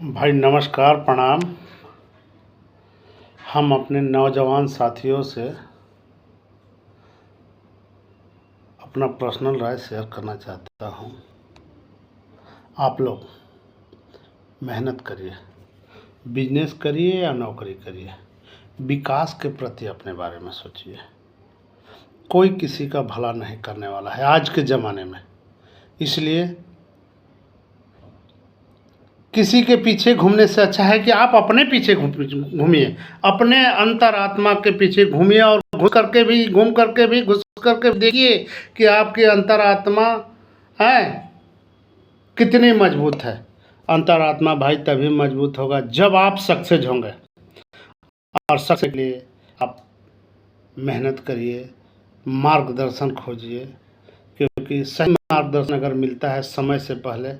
भाई नमस्कार, प्रणाम। हम अपने नौजवान साथियों से अपना पर्सनल राय शेयर करना चाहता हूँ। आप लोग मेहनत करिए, बिजनेस करिए या नौकरी करिए, विकास के प्रति अपने बारे में सोचिए। कोई किसी का भला नहीं करने वाला है आज के ज़माने में, इसलिए किसी के पीछे घूमने से अच्छा है कि आप अपने पीछे घूमिए, अपने अंतरात्मा के पीछे घूमिए और घूम करके भी घुस करके देखिए कि आपकी अंतरात्मा है कितनी मजबूत है। अंतरात्मा भाई तभी मजबूत होगा जब आप सक्सेस होंगे, और सक्सेस के लिए आप मेहनत करिए, मार्गदर्शन खोजिए, क्योंकि सही मार्गदर्शन अगर मिलता है समय से पहले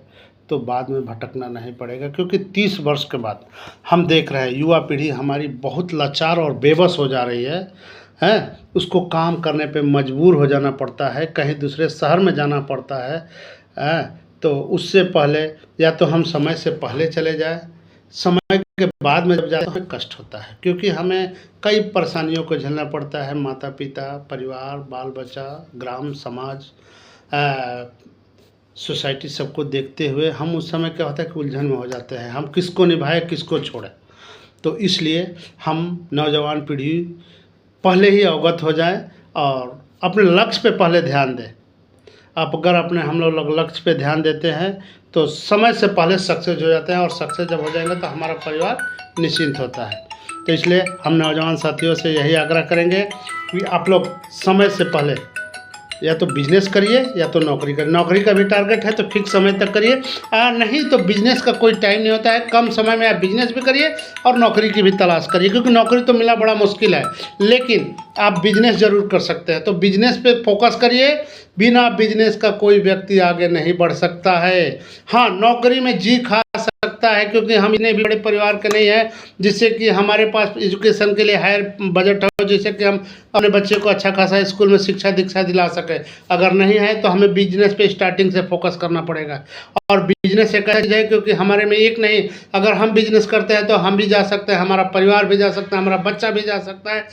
तो बाद में भटकना नहीं पड़ेगा। क्योंकि 30 वर्ष के बाद हम देख रहे हैं युवा पीढ़ी हमारी बहुत लाचार और बेबस हो जा रही है। उसको काम करने पे मजबूर हो जाना पड़ता है, कहीं दूसरे शहर में जाना पड़ता है। तो उससे पहले या तो हम समय से पहले चले जाए, समय के बाद में जब जाते हैं कष्ट होता है, क्योंकि हमें कई परेशानियों को झेलना पड़ता है। माता पिता, परिवार, बाल बच्चा, ग्राम समाज, सोसाइटी सबको देखते हुए हम उस समय क्या होता है कि उलझन में हो जाते हैं, हम किसको निभाएं किसको छोड़ें। तो इसलिए हम नौजवान पीढ़ी पहले ही अवगत हो जाए और अपने लक्ष्य पे पहले ध्यान दें। अगर हम लोग लक्ष्य पे ध्यान देते हैं तो समय से पहले सक्सेस हो जाते हैं, और सक्सेस जब हो जाएंगे तो हमारा परिवार निश्चिंत होता है। तो इसलिए हम नौजवान साथियों से यही आग्रह करेंगे कि आप लोग समय से पहले या तो बिजनेस करिए या तो नौकरी करिए। नौकरी का भी टारगेट है तो फिक्स समय तक करिए, नहीं तो बिजनेस का कोई टाइम नहीं होता है। कम समय में आप बिजनेस भी करिए और नौकरी की भी तलाश करिए, क्योंकि नौकरी तो मिलना बड़ा मुश्किल है, लेकिन आप बिजनेस ज़रूर कर सकते हैं। तो बिजनेस पे फोकस करिए, बिना बिजनेस का कोई व्यक्ति आगे नहीं बढ़ सकता है। हाँ, नौकरी में जी खा सकता है, क्योंकि हम इतने भी बड़े परिवार के नहीं हैं जिससे कि हमारे पास एजुकेशन के लिए हायर बजट हो, जिससे कि हम अपने बच्चे को अच्छा खासा स्कूल में शिक्षा दीक्षा दिला सके। अगर नहीं है तो हमें बिजनेस पे स्टार्टिंग से फोकस करना पड़ेगा। और बिजनेस एक ऐसी है क्योंकि हमारे में एक नहीं, अगर हम बिजनेस करते हैं तो हम भी जा सकते हैं, हमारा परिवार भी जा सकता है, हमारा बच्चा भी जा सकता है,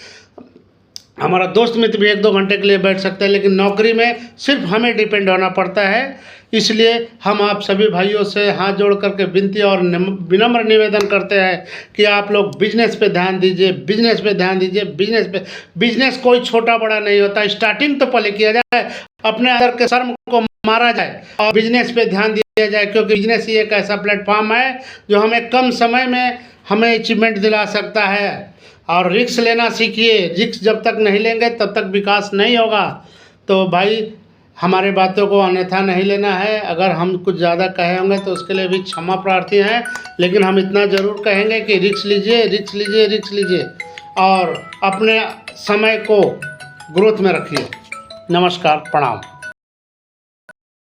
हमारा दोस्त मित्र भी 1-2 घंटे के लिए बैठ सकते हैं। लेकिन नौकरी में सिर्फ हमें डिपेंड होना पड़ता है। इसलिए हम आप सभी भाइयों से हाथ जोड़ करके विनती और विनम्र निवेदन करते हैं कि आप लोग बिजनेस पे ध्यान दीजिए, बिजनेस पे ध्यान दीजिए, बिजनेस पे। बिजनेस कोई छोटा बड़ा नहीं होता, स्टार्टिंग तो पहले किया जाए, अपने अंदर के शर्म को मारा जाए और बिजनेस पे ध्यान दिया जाए, क्योंकि बिजनेस ही एक ऐसा प्लेटफॉर्म है जो हमें कम समय में हमें अचीवमेंट दिला सकता है। और रिस्क लेना सीखिए, रिस्क जब तक नहीं लेंगे तब तक विकास नहीं होगा। तो भाई हमारे बातों को अन्यथा नहीं लेना है। अगर हम कुछ ज़्यादा कहे होंगे तो उसके लिए भी क्षमा प्रार्थी हैं, लेकिन हम इतना ज़रूर कहेंगे कि रिस्क लीजिए, रिस्क लीजिए, रिस्क लीजिए और अपने समय को ग्रोथ में रखिए। नमस्कार, प्रणाम।